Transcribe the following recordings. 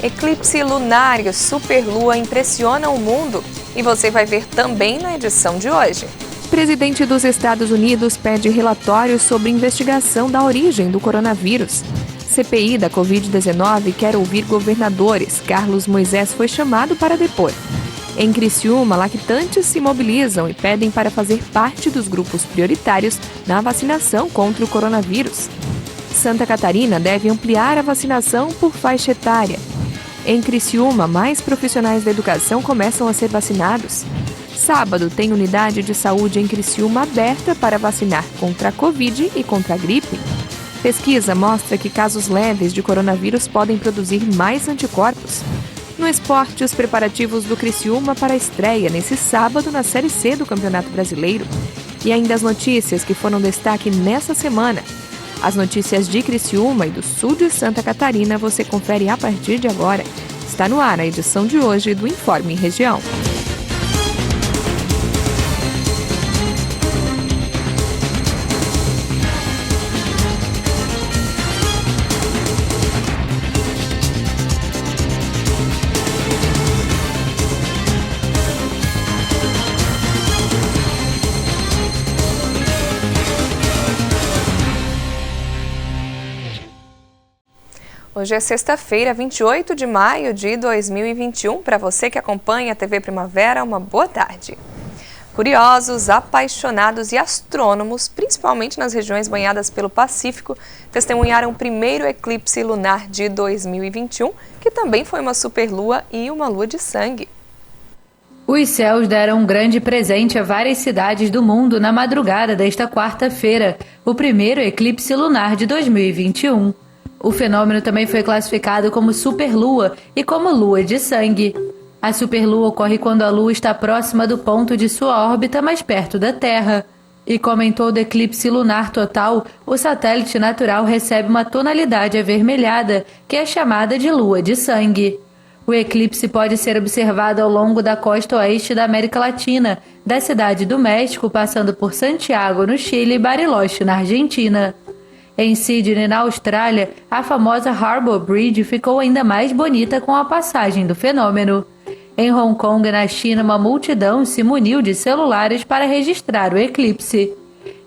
Eclipse lunar e superlua impressionam o mundo e você vai ver também na edição de hoje. O presidente dos Estados Unidos pede relatório sobre investigação da origem do coronavírus. CPI da Covid-19 quer ouvir governadores. Carlos Moisés foi chamado para depor. Em Criciúma, lactantes se mobilizam e pedem para fazer parte dos grupos prioritários na vacinação contra o coronavírus. Santa Catarina deve ampliar a vacinação por faixa etária. Em Criciúma, mais profissionais da educação começam a ser vacinados. Sábado tem unidade de saúde em Criciúma aberta para vacinar contra a Covid e contra a gripe. Pesquisa mostra que casos leves de coronavírus podem produzir mais anticorpos. No esporte, os preparativos do Criciúma para a estreia nesse sábado na Série C do Campeonato Brasileiro. E ainda as notícias que foram destaque nessa semana. As notícias de Criciúma e do sul de Santa Catarina você confere a partir de agora. Está no ar a edição de hoje do Informe Região. Hoje é sexta-feira, 28 de maio de 2021. Para você que acompanha a TV Primavera, uma boa tarde. Curiosos, apaixonados e astrônomos, principalmente nas regiões banhadas pelo Pacífico, testemunharam o primeiro eclipse lunar de 2021, que também foi uma superlua e uma lua de sangue. Os céus deram um grande presente a várias cidades do mundo na madrugada desta quarta-feira, o primeiro eclipse lunar de 2021. O fenômeno também foi classificado como superlua e como lua de sangue. A superlua ocorre quando a lua está próxima do ponto de sua órbita mais perto da Terra. E como em todo eclipse lunar total, o satélite natural recebe uma tonalidade avermelhada, que é chamada de lua de sangue. O eclipse pode ser observado ao longo da costa oeste da América Latina, da Cidade do México, passando por Santiago, no Chile, e Bariloche, na Argentina. Em Sydney, na Austrália, a famosa Harbour Bridge ficou ainda mais bonita com a passagem do fenômeno. Em Hong Kong, na China, uma multidão se muniu de celulares para registrar o eclipse.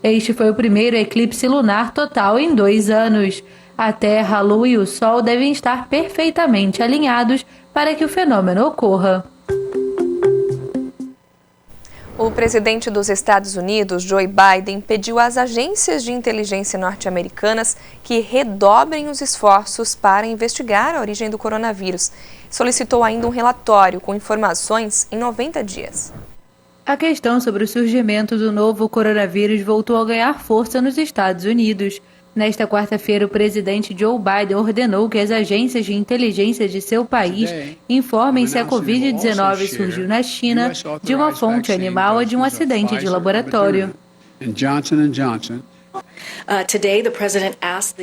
Este foi o primeiro eclipse lunar total em 2 anos. A Terra, a Lua e o Sol devem estar perfeitamente alinhados para que o fenômeno ocorra. O presidente dos Estados Unidos, Joe Biden, pediu às agências de inteligência norte-americanas que redobrem os esforços para investigar a origem do coronavírus. Solicitou ainda um relatório com informações em 90 dias. A questão sobre o surgimento do novo coronavírus voltou a ganhar força nos Estados Unidos. Nesta quarta-feira, o presidente Joe Biden ordenou que as agências de inteligência de seu país informem se a Covid-19 surgiu na China de uma fonte animal ou de um acidente de laboratório.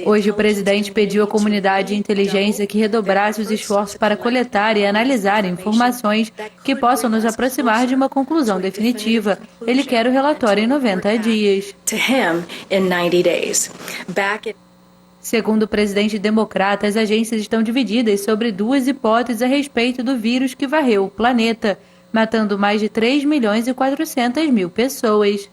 Hoje, o presidente pediu à comunidade de inteligência que redobrasse os esforços para coletar e analisar informações que possam nos aproximar de uma conclusão definitiva. Ele quer o relatório em 90 dias. Segundo o presidente democrata, as agências estão divididas sobre 2 hipóteses a respeito do vírus que varreu o planeta, matando mais de 3.400.000 pessoas.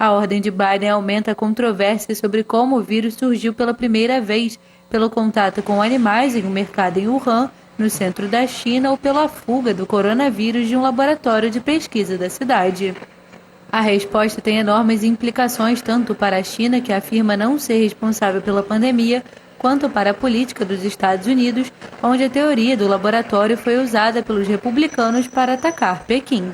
A ordem de Biden aumenta a controvérsia sobre como o vírus surgiu pela primeira vez, pelo contato com animais em um mercado em Wuhan, no centro da China, ou pela fuga do coronavírus de um laboratório de pesquisa da cidade. A resposta tem enormes implicações tanto para a China, que afirma não ser responsável pela pandemia, quanto para a política dos Estados Unidos, onde a teoria do laboratório foi usada pelos republicanos para atacar Pequim.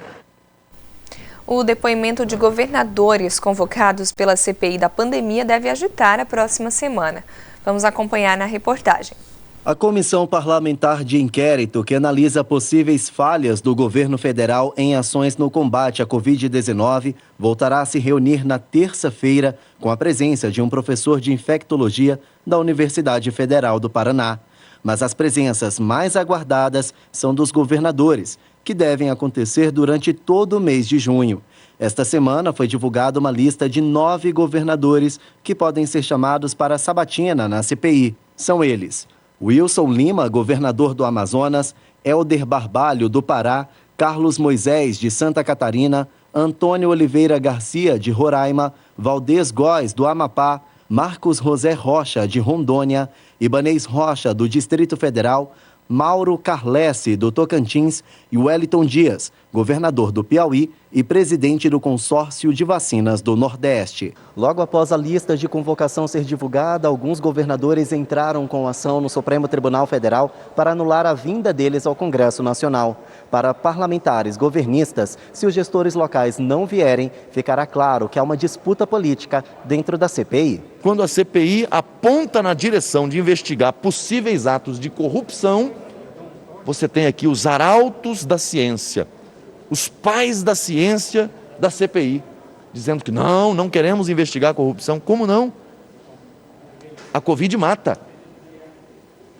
O depoimento de governadores convocados pela CPI da pandemia deve agitar a próxima semana. Vamos acompanhar na reportagem. A Comissão Parlamentar de Inquérito, que analisa possíveis falhas do governo federal em ações no combate à Covid-19, voltará a se reunir na terça-feira com a presença de um professor de infectologia da Universidade Federal do Paraná. Mas as presenças mais aguardadas são dos governadores, que devem acontecer durante todo o mês de junho. Esta semana foi divulgada uma lista de 9 governadores que podem ser chamados para a sabatina na CPI. São eles: Wilson Lima, governador do Amazonas, Helder Barbalho, do Pará, Carlos Moisés, de Santa Catarina, Antônio Oliveira Garcia, de Roraima, Valdez Góes, do Amapá, Marcos José Rocha, de Rondônia, Ibanez Rocha, do Distrito Federal, Mauro Carlesse, do Tocantins, e Wellington Dias, governador do Piauí e presidente do Consórcio de Vacinas do Nordeste. Logo após a lista de convocação ser divulgada, alguns governadores entraram com ação no Supremo Tribunal Federal para anular a vinda deles ao Congresso Nacional. Para parlamentares governistas, se os gestores locais não vierem, ficará claro que há uma disputa política dentro da CPI. Quando a CPI aponta na direção de investigar possíveis atos de corrupção, você tem aqui os arautos da ciência, os pais da ciência da CPI, dizendo que não queremos investigar a corrupção. Como não? A Covid mata,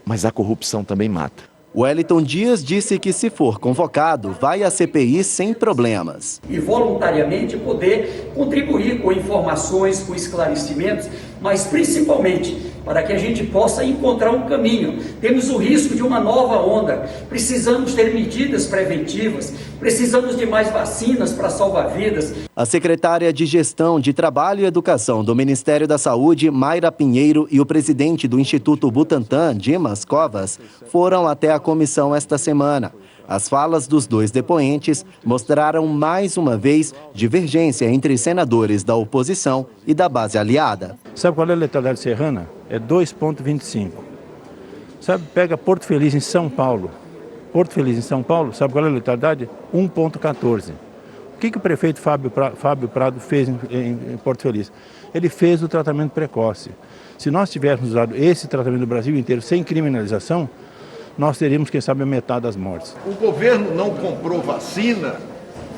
mas a corrupção também mata. Wellington Dias disse que, se for convocado, vai à CPI sem problemas. E voluntariamente poder contribuir com informações, com esclarecimentos, mas principalmente para que a gente possa encontrar um caminho. Temos o risco de uma nova onda, precisamos ter medidas preventivas, precisamos de mais vacinas para salvar vidas. A secretária de Gestão de Trabalho e Educação do Ministério da Saúde, Mayra Pinheiro, e o presidente do Instituto Butantan, Dimas Covas, foram até a comissão esta semana. As falas dos dois depoentes mostraram mais uma vez divergência entre senadores da oposição e da base aliada. Sabe qual é a letalidade serrana? É 2,25. Sabe, pega Porto Feliz em São Paulo. Porto Feliz em São Paulo, sabe qual é a letalidade? 1,14. O que o prefeito Fábio Prado fez em Porto Feliz? Ele fez o tratamento precoce. Se nós tivéssemos usado esse tratamento no Brasil inteiro sem criminalização, nós teríamos, quem sabe, a metade das mortes. O governo não comprou vacina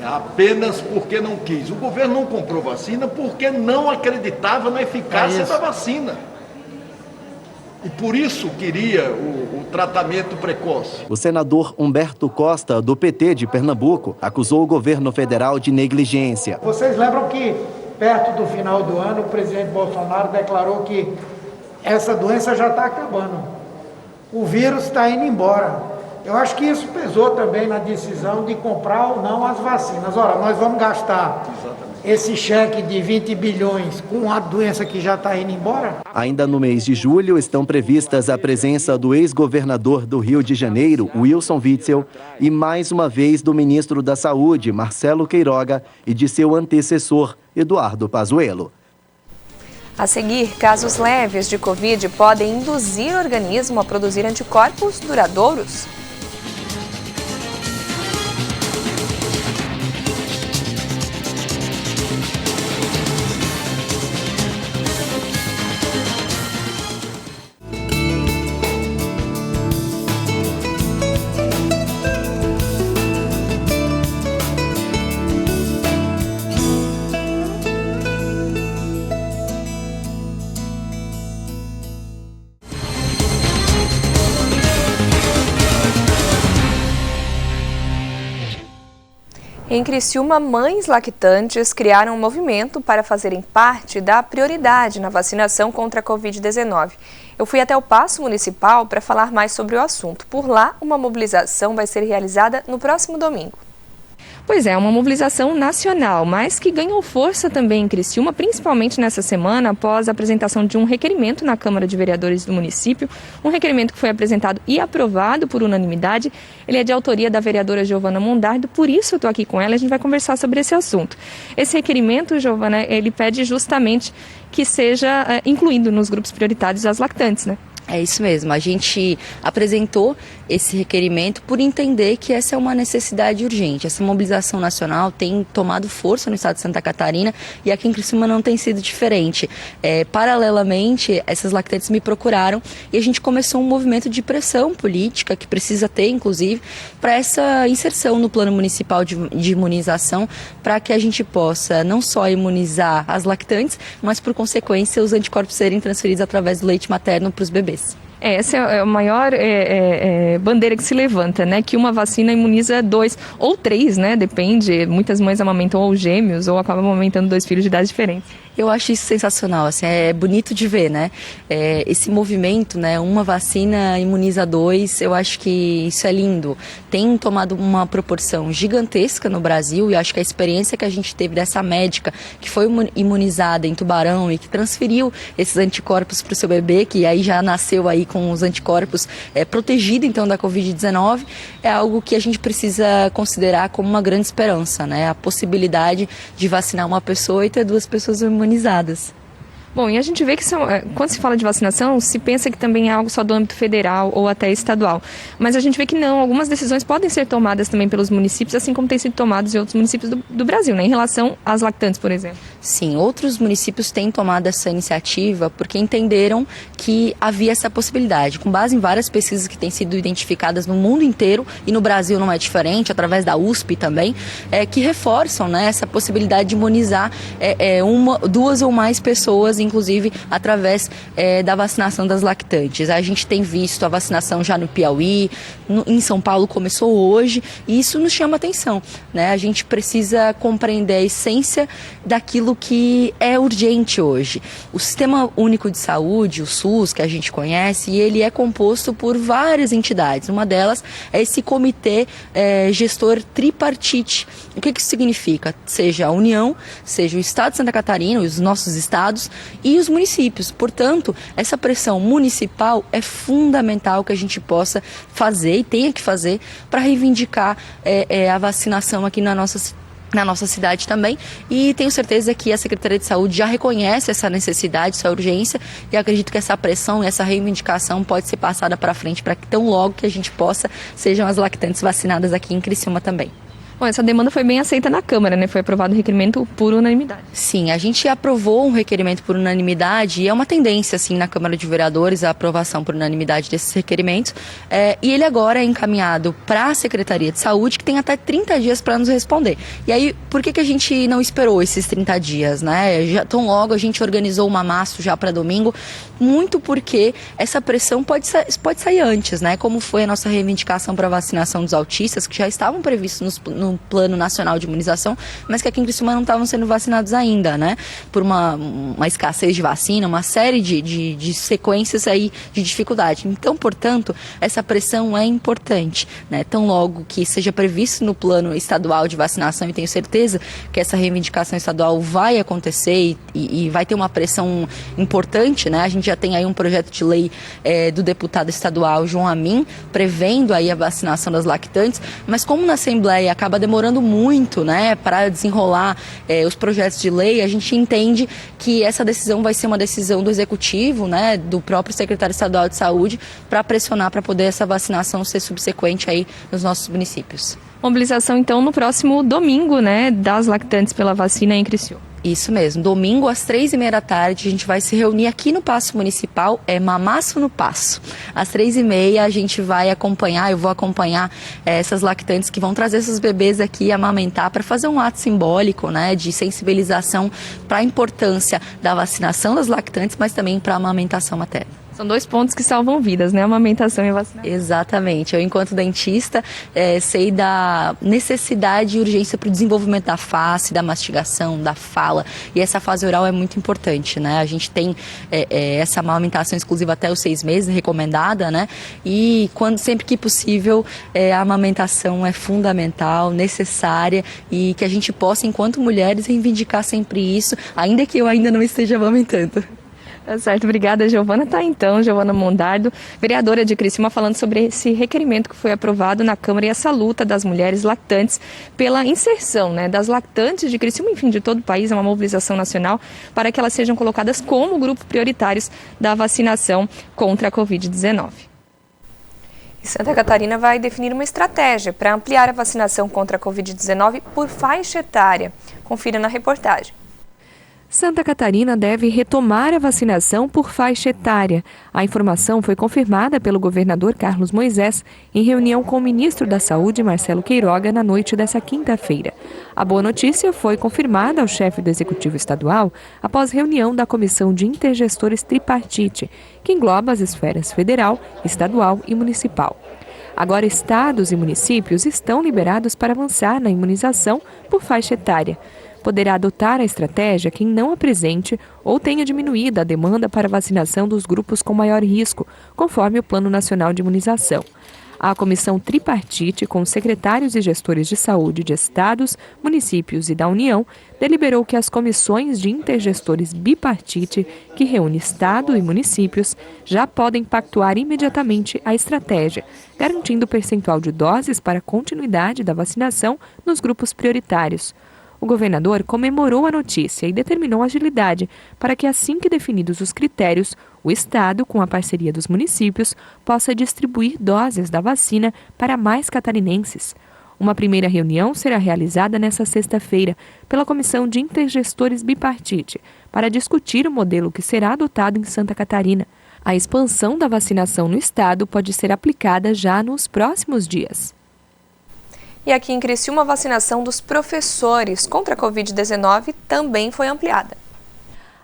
apenas porque não quis. O governo não comprou vacina porque não acreditava na eficácia da vacina. E por isso queria o tratamento precoce. O senador Humberto Costa, do PT de Pernambuco, acusou o governo federal de negligência. Vocês lembram que, perto do final do ano, o presidente Bolsonaro declarou que essa doença já está acabando. O vírus está indo embora. Eu acho que isso pesou também na decisão de comprar ou não as vacinas. Ora, nós vamos gastar esse cheque de 20 bilhões com a doença que já está indo embora? Ainda no mês de julho estão previstas a presença do ex-governador do Rio de Janeiro, Wilson Witzel, e mais uma vez do ministro da Saúde, Marcelo Queiroga, e de seu antecessor, Eduardo Pazuello. A seguir, casos leves de Covid podem induzir o organismo a produzir anticorpos duradouros? Em Criciúma, mães lactantes criaram um movimento para fazerem parte da prioridade na vacinação contra a Covid-19. Eu fui até o Paço Municipal para falar mais sobre o assunto. Por lá, uma mobilização vai ser realizada no próximo domingo. Pois é, uma mobilização nacional, mas que ganhou força também em Criciúma, principalmente nessa semana, após a apresentação de um requerimento na Câmara de Vereadores do município, um requerimento que foi apresentado e aprovado por unanimidade. Ele é de autoria da vereadora Giovana Mondardo, por isso eu estou aqui com ela e a gente vai conversar sobre esse assunto. Esse requerimento, Giovana, ele pede justamente que seja incluído nos grupos prioritários as lactantes, né? É isso mesmo, a gente apresentou esse requerimento por entender que essa é uma necessidade urgente. Essa mobilização nacional tem tomado força no estado de Santa Catarina e aqui em Criciúma não tem sido diferente. Paralelamente, essas lactantes me procuraram e a gente começou um movimento de pressão política, que precisa ter, inclusive, para essa inserção no plano municipal de imunização, para que a gente possa não só imunizar as lactantes, mas, por consequência, os anticorpos serem transferidos através do leite materno para os bebês. Essa é a maior bandeira que se levanta, né? Que uma vacina imuniza 2 ou 3, né? Depende. Muitas mães amamentam ou gêmeos ou acabam amamentando 2 filhos de idades diferentes. Eu acho isso sensacional, assim, é bonito de ver, né? Esse movimento, né? Uma vacina imuniza 2, eu acho que isso é lindo. Tem tomado uma proporção gigantesca no Brasil e acho que a experiência que a gente teve dessa médica que foi imunizada em Tubarão e que transferiu esses anticorpos para o seu bebê, que aí já nasceu aí com os anticorpos protegido então da Covid-19, é algo que a gente precisa considerar como uma grande esperança, né? A possibilidade de vacinar uma pessoa e ter 2 pessoas imunizadas. Bom, e a gente vê que quando se fala de vacinação, se pensa que também é algo só do âmbito federal ou até estadual. Mas a gente vê que não, algumas decisões podem ser tomadas também pelos municípios, assim como têm sido tomadas em outros municípios do Brasil, né? Em relação às lactantes, por exemplo. Sim, outros municípios têm tomado essa iniciativa porque entenderam que havia essa possibilidade. Com base em várias pesquisas que têm sido identificadas no mundo inteiro, e no Brasil não é diferente, através da USP também, que reforçam, né, essa possibilidade de imunizar 2 ou mais pessoas, inclusive através da vacinação das lactantes. A gente tem visto a vacinação já no Piauí, em São Paulo começou hoje, e isso nos chama atenção, né? A gente precisa compreender a essência daquilo que é urgente hoje. O Sistema Único de Saúde, o SUS, que a gente conhece, ele é composto por várias entidades. Uma delas é esse comitê gestor tripartite. O que isso significa? Seja a União, seja o Estado de Santa Catarina, os nossos estados, e os municípios. Portanto, essa pressão municipal é fundamental que a gente possa fazer e tenha que fazer para reivindicar a vacinação aqui na nossa cidade também, e tenho certeza que a Secretaria de Saúde já reconhece essa necessidade, essa urgência, e acredito que essa pressão e essa reivindicação pode ser passada para frente para que tão logo que a gente possa, sejam as lactantes vacinadas aqui em Criciúma também. Bom, essa demanda foi bem aceita na Câmara, né? Foi aprovado o requerimento por unanimidade. Sim, a gente aprovou um requerimento por unanimidade e é uma tendência, assim, na Câmara de Vereadores a aprovação por unanimidade desses requerimentos. E ele agora é encaminhado para a Secretaria de Saúde, que tem até 30 dias para nos responder. E aí, por que a gente não esperou esses 30 dias, né? Tão logo a gente organizou uma massa já para domingo, muito porque essa pressão pode sair antes, né? Como foi a nossa reivindicação para a vacinação dos autistas, que já estavam previstos no Plano Nacional de Imunização, mas que aqui em Criciúma não estavam sendo vacinados ainda, né? Por uma escassez de vacina, uma série de sequências aí de dificuldade. Então, portanto, essa pressão é importante, né? Tão logo que seja previsto no Plano Estadual de Vacinação, e tenho certeza que essa reivindicação estadual vai acontecer e vai ter uma pressão importante, né? A gente já tem aí um projeto de lei do deputado estadual João Amin, prevendo aí a vacinação das lactantes, mas como na Assembleia acaba demorando muito, né, para desenrolar os projetos de lei, a gente entende que essa decisão vai ser uma decisão do Executivo, né, do próprio Secretário Estadual de Saúde, para pressionar para poder essa vacinação ser subsequente aí nos nossos municípios. Mobilização, então, no próximo domingo, né, das lactantes pela vacina em Criciúma. Isso mesmo, domingo às 3h30 da tarde a gente vai se reunir aqui no Paço Municipal, Mamaço no Paço. Às 3h30 a gente vai acompanhar, eu vou acompanhar essas lactantes que vão trazer esses bebês aqui amamentar para fazer um ato simbólico, né, de sensibilização para a importância da vacinação das lactantes, mas também para a amamentação materna. São 2 pontos que salvam vidas, né? Amamentação e vacinação. Exatamente. Eu, enquanto dentista, sei da necessidade e urgência para o desenvolvimento da face, da mastigação, da fala. E essa fase oral é muito importante, né? A gente tem essa amamentação exclusiva até os 6 meses, recomendada, né? E sempre que possível, a amamentação é fundamental, necessária, e que a gente possa, enquanto mulheres, reivindicar sempre isso, ainda que eu ainda não esteja amamentando. Tá certo, obrigada, Giovana. Tá então, Giovana Mondardo, vereadora de Criciúma, falando sobre esse requerimento que foi aprovado na Câmara e essa luta das mulheres lactantes pela inserção, né, das lactantes de Criciúma, enfim, de todo o país, é uma mobilização nacional para que elas sejam colocadas como grupo prioritários da vacinação contra a Covid-19. Santa Catarina vai definir uma estratégia para ampliar a vacinação contra a Covid-19 por faixa etária. Confira na reportagem. Santa Catarina deve retomar a vacinação por faixa etária. A informação foi confirmada pelo governador Carlos Moisés em reunião com o ministro da Saúde, Marcelo Queiroga, na noite dessa quinta-feira. A boa notícia foi confirmada ao chefe do Executivo Estadual após reunião da Comissão de Intergestores Tripartite, que engloba as esferas federal, estadual e municipal. Agora, estados e municípios estão liberados para avançar na imunização por faixa etária. Poderá adotar a estratégia quem não apresente ou tenha diminuído a demanda para vacinação dos grupos com maior risco, conforme o Plano Nacional de Imunização. A comissão tripartite, com secretários e gestores de saúde de estados, municípios e da União, deliberou que as comissões de intergestores bipartite, que reúne estado e municípios, já podem pactuar imediatamente a estratégia, garantindo o percentual de doses para a continuidade da vacinação nos grupos prioritários. O governador comemorou a notícia e determinou agilidade para que, assim que definidos os critérios, o Estado, com a parceria dos municípios, possa distribuir doses da vacina para mais catarinenses. Uma primeira reunião será realizada nesta sexta-feira pela Comissão de Intergestores Bipartite para discutir o modelo que será adotado em Santa Catarina. A expansão da vacinação no Estado pode ser aplicada já nos próximos dias. E aqui em Criciúma, a vacinação dos professores contra a Covid-19 também foi ampliada.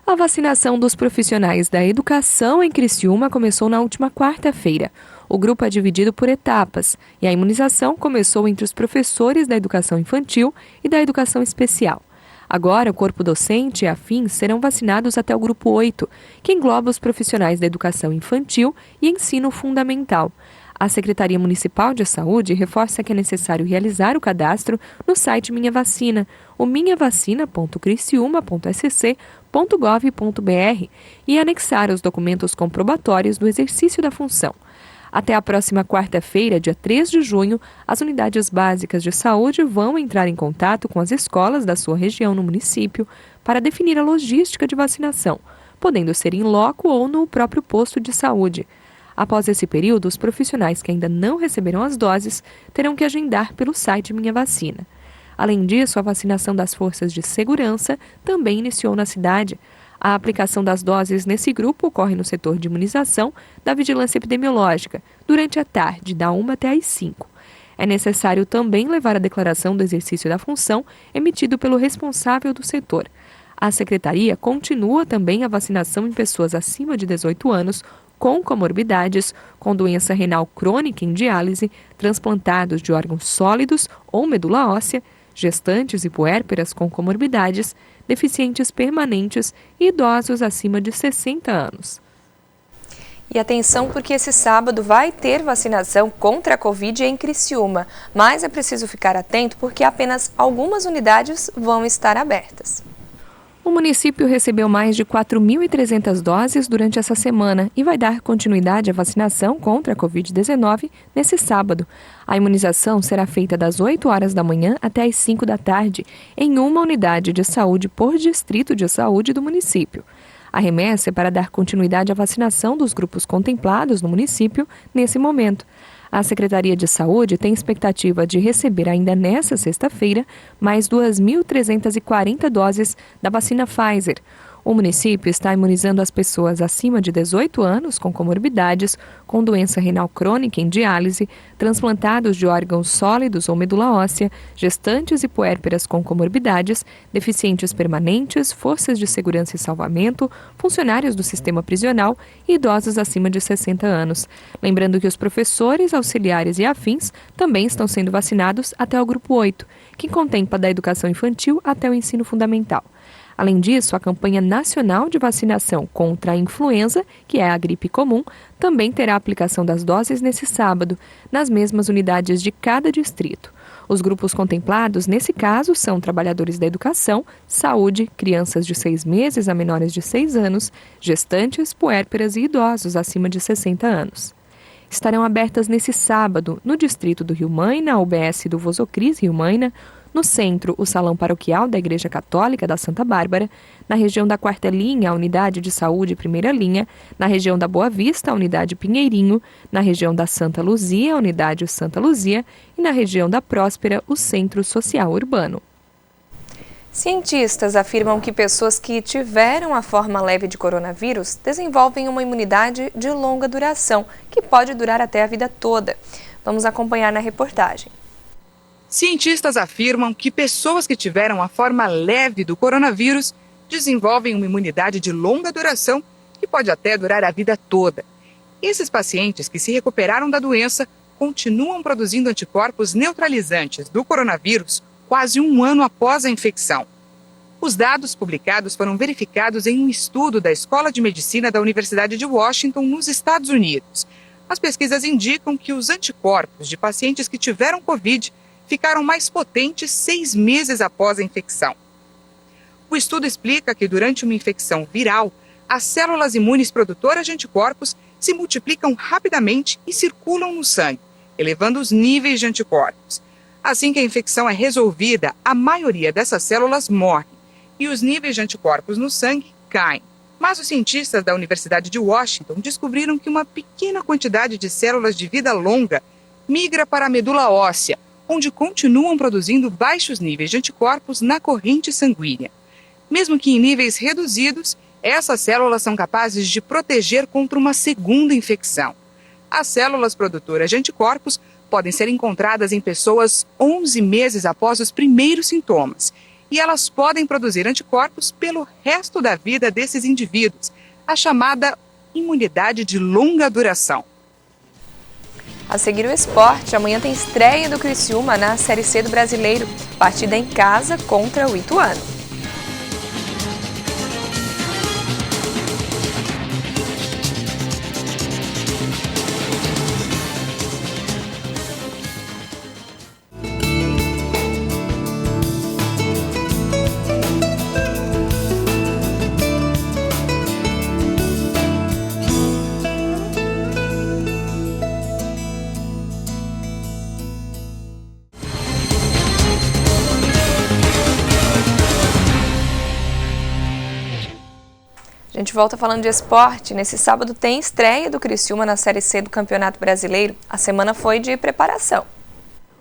A vacinação dos profissionais da educação em Criciúma começou na última quarta-feira. O grupo é dividido por etapas e a imunização começou entre os professores da educação infantil e da educação especial. Agora, o corpo docente e afins serão vacinados até o grupo 8, que engloba os profissionais da educação infantil e ensino fundamental. A Secretaria Municipal de Saúde reforça que é necessário realizar o cadastro no site Minha Vacina, o minhavacina.criciúma.sc.gov.br, e anexar os documentos comprobatórios do exercício da função. Até a próxima quarta-feira, dia 3 de junho, as unidades básicas de saúde vão entrar em contato com as escolas da sua região no município para definir a logística de vacinação, podendo ser em loco ou no próprio posto de saúde. Após esse período, os profissionais que ainda não receberam as doses terão que agendar pelo site Minha Vacina. Além disso, a vacinação das forças de segurança também iniciou na cidade. A aplicação das doses nesse grupo ocorre no setor de imunização da vigilância epidemiológica, durante a tarde, da 1 até às 5. É necessário também levar a declaração do exercício da função emitido pelo responsável do setor. A Secretaria continua também a vacinação em pessoas acima de 18 anos, com comorbidades, com doença renal crônica em diálise, transplantados de órgãos sólidos ou medula óssea, gestantes e puérperas com comorbidades, deficientes permanentes e idosos acima de 60 anos. E atenção, porque esse sábado vai ter vacinação contra a Covid em Criciúma, mas é preciso ficar atento porque apenas algumas unidades vão estar abertas. O município recebeu mais de 4.300 doses durante essa semana e vai dar continuidade à vacinação contra a Covid-19 nesse sábado. A imunização será feita das 8 horas da manhã até as 5 da tarde, em uma unidade de saúde por distrito de saúde do município. A remessa é para dar continuidade à vacinação dos grupos contemplados no município nesse momento. A Secretaria de Saúde tem expectativa de receber ainda nesta sexta-feira mais 2.340 doses da vacina Pfizer. O município está imunizando as pessoas acima de 18 anos com comorbidades, com doença renal crônica em diálise, transplantados de órgãos sólidos ou medula óssea, gestantes e puérperas com comorbidades, deficientes permanentes, forças de segurança e salvamento, funcionários do sistema prisional e idosos acima de 60 anos. Lembrando que os professores, auxiliares e afins também estão sendo vacinados até o grupo 8, que contempla da educação infantil até o ensino fundamental. Além disso, a campanha nacional de vacinação contra a influenza, que é a gripe comum, também terá aplicação das doses nesse sábado, nas mesmas unidades de cada distrito. Os grupos contemplados, nesse caso, são trabalhadores da educação, saúde, crianças de 6 meses a menores de 6 anos, gestantes, puérperas e idosos acima de 60 anos. Estarão abertas nesse sábado, no distrito do Rio Maina, a UBS do Vozocris Rio Maina, no centro, o Salão Paroquial da Igreja Católica da Santa Bárbara, na região da Quarta Linha, a Unidade de Saúde Primeira Linha, na região da Boa Vista, a Unidade Pinheirinho, na região da Santa Luzia, a Unidade Santa Luzia, e na região da Próspera, o Centro Social Urbano. Cientistas afirmam que pessoas que tiveram a forma leve de coronavírus desenvolvem uma imunidade de longa duração, que pode durar até a vida toda. Vamos acompanhar na reportagem. Cientistas afirmam que pessoas que tiveram a forma leve do coronavírus desenvolvem uma imunidade de longa duração que pode até durar a vida toda. Esses pacientes que se recuperaram da doença continuam produzindo anticorpos neutralizantes do coronavírus quase um ano após a infecção. Os dados publicados foram verificados em um estudo da Escola de Medicina da Universidade de Washington, nos Estados Unidos. As pesquisas indicam que os anticorpos de pacientes que tiveram Covid ficaram mais potentes 6 meses após a infecção. O estudo explica que durante uma infecção viral, as células imunes produtoras de anticorpos se multiplicam rapidamente e circulam no sangue, elevando os níveis de anticorpos. Assim que a infecção é resolvida, a maioria dessas células morre e os níveis de anticorpos no sangue caem. Mas os cientistas da Universidade de Washington descobriram que uma pequena quantidade de células de vida longa migra para a medula óssea, onde continuam produzindo baixos níveis de anticorpos na corrente sanguínea. Mesmo que em níveis reduzidos, essas células são capazes de proteger contra uma segunda infecção. As células produtoras de anticorpos podem ser encontradas em pessoas 11 meses após os primeiros sintomas. E elas podem produzir anticorpos pelo resto da vida desses indivíduos, a chamada imunidade de longa duração. A seguir o esporte, amanhã tem estreia do Criciúma na Série C do Brasileiro, partida em casa contra o Ituano. A gente volta falando de esporte. Nesse sábado tem estreia do Criciúma na Série C do Campeonato Brasileiro. A semana foi de preparação.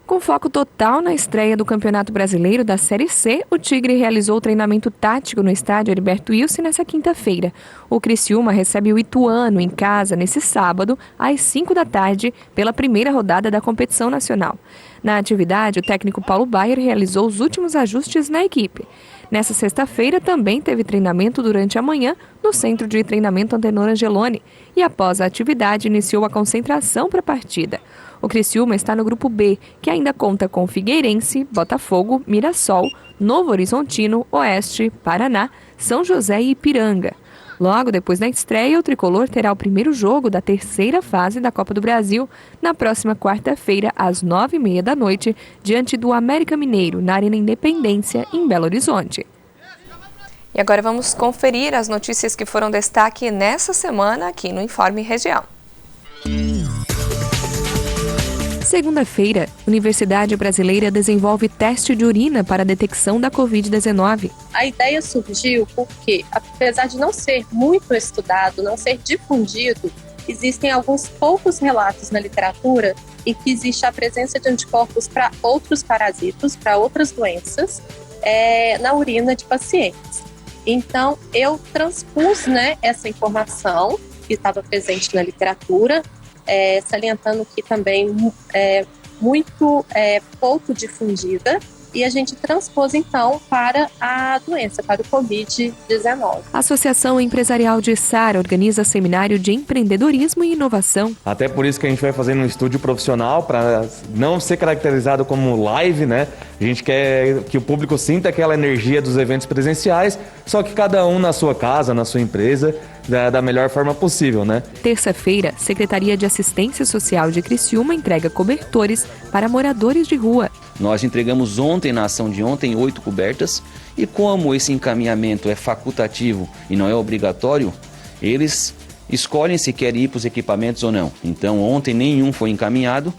Com foco total na estreia do Campeonato Brasileiro da Série C, o Tigre realizou o treinamento tático no estádio Heriberto Wilson nessa quinta-feira. O Criciúma recebe o Ituano em casa nesse sábado, às 5 da tarde, pela primeira rodada da competição nacional. Na atividade, o técnico Paulo Baier realizou os últimos ajustes na equipe. Nessa sexta-feira também teve treinamento durante a manhã no Centro de Treinamento Antenor Angeloni e após a atividade iniciou a concentração para a partida. O Criciúma está no grupo B, que ainda conta com Figueirense, Botafogo, Mirassol, Novo Horizontino, Oeste, Paraná, São José e Ipiranga. Logo depois da estreia, o tricolor terá o primeiro jogo da terceira fase da Copa do Brasil na próxima quarta-feira, às 9h30 da noite, diante do América Mineiro, na Arena Independência, em Belo Horizonte. E agora vamos conferir as notícias que foram destaque nessa semana aqui no Informe Região. Segunda-feira, Universidade Brasileira desenvolve teste de urina para a detecção da Covid-19. A ideia surgiu porque, apesar de não ser muito estudado, não ser difundido, existem alguns poucos relatos na literatura em que existe a presença de anticorpos para outros parasitos, para outras doenças, na urina de pacientes. Então, eu transpus, essa informação que estava presente na literatura, salientando que também muito pouco difundida, e a gente transpôs então para a doença, para o Covid-19. A Associação Empresarial de Sara organiza seminário de empreendedorismo e inovação. Até por isso que a gente vai fazer um estúdio profissional, para não ser caracterizado como live, né? A gente quer que o público sinta aquela energia dos eventos presenciais, só que cada um na sua casa, na sua empresa, da melhor forma possível, né? Terça-feira, Secretaria de Assistência Social de Criciúma entrega cobertores para moradores de rua. Nós entregamos ontem, na ação de ontem, 8 cobertas, e como esse encaminhamento é facultativo e não é obrigatório, eles escolhem se querem ir para os equipamentos ou não. Então ontem nenhum foi encaminhado,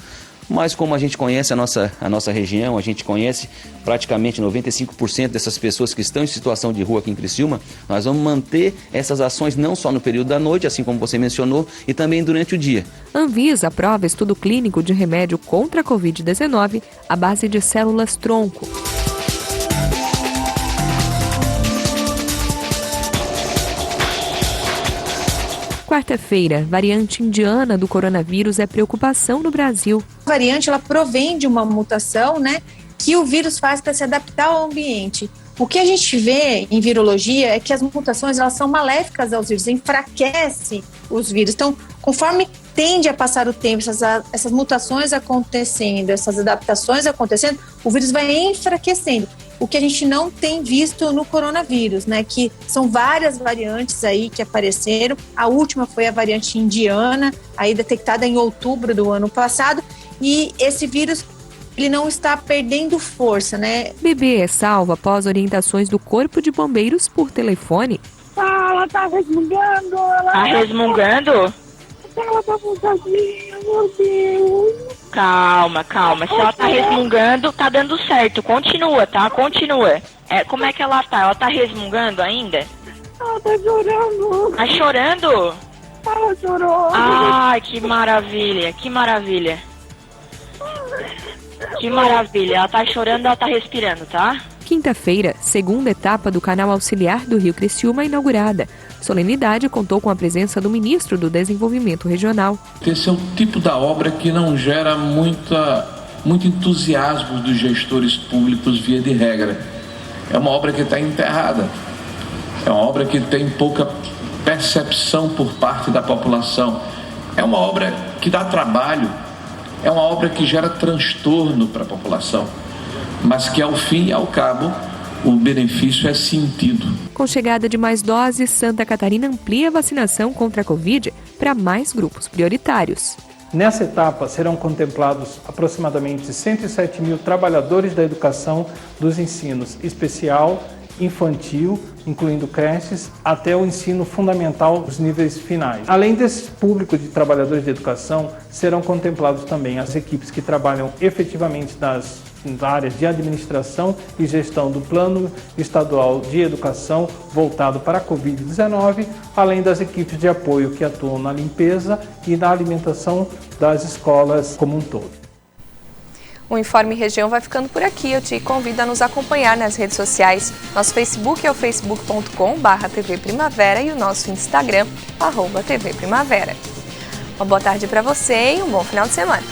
mas como a gente conhece a nossa região, a gente conhece praticamente 95% dessas pessoas que estão em situação de rua aqui em Criciúma, nós vamos manter essas ações não só no período da noite, assim como você mencionou, e também durante o dia. Anvisa aprova estudo clínico de remédio contra a Covid-19 à base de células tronco. Quarta-feira, variante indiana do coronavírus é preocupação no Brasil. A variante ela provém de uma mutação, que o vírus faz para se adaptar ao ambiente. O que a gente vê em virologia é que as mutações elas são maléficas aos vírus, enfraquecem os vírus. Então, conforme tende a passar o tempo, essas mutações acontecendo, essas adaptações acontecendo, o vírus vai enfraquecendo. O que a gente não tem visto no coronavírus, né? Que são várias variantes aí que apareceram. A última foi a variante indiana, aí detectada em outubro do ano passado. E esse vírus, ele não está perdendo força, né? Bebê é salvo após orientações do Corpo de Bombeiros por telefone. Ela tá resmungando. Tá resmungando? Ela tá vontadinha, meu Deus. Calma. Se ela tá resmungando, tá dando certo. Continua, tá? Continua. Como é que ela tá? Ela tá resmungando ainda? Ela tá chorando. Tá chorando? Ela chorou. Ai, que maravilha, que maravilha. Que maravilha. Ela tá chorando, ela tá respirando, tá? Quinta-feira, segunda etapa do Canal Auxiliar do Rio Criciúma inaugurada. Solenidade contou com a presença do ministro do Desenvolvimento Regional. Esse é o tipo da obra que não gera muito entusiasmo dos gestores públicos via de regra. É uma obra que está enterrada. É uma obra que tem pouca percepção por parte da população. É uma obra que dá trabalho. É uma obra que gera transtorno para a população. Mas que ao fim e ao cabo o benefício é sentido. Com chegada de mais doses, Santa Catarina amplia a vacinação contra a Covid para mais grupos prioritários. Nessa etapa serão contemplados aproximadamente 107 mil trabalhadores da educação dos ensinos especial, infantil, incluindo creches, até o ensino fundamental dos níveis finais. Além desse público de trabalhadores de educação, serão contemplados também as equipes que trabalham efetivamente nas áreas de administração e gestão do Plano Estadual de Educação voltado para a Covid-19, além das equipes de apoio que atuam na limpeza e na alimentação das escolas como um todo. O Informe Região vai ficando por aqui. Eu te convido a nos acompanhar nas redes sociais. Nosso Facebook é o facebook.com/TV Primavera e o nosso Instagram, @TV Primavera. Uma boa tarde para você e um bom final de semana.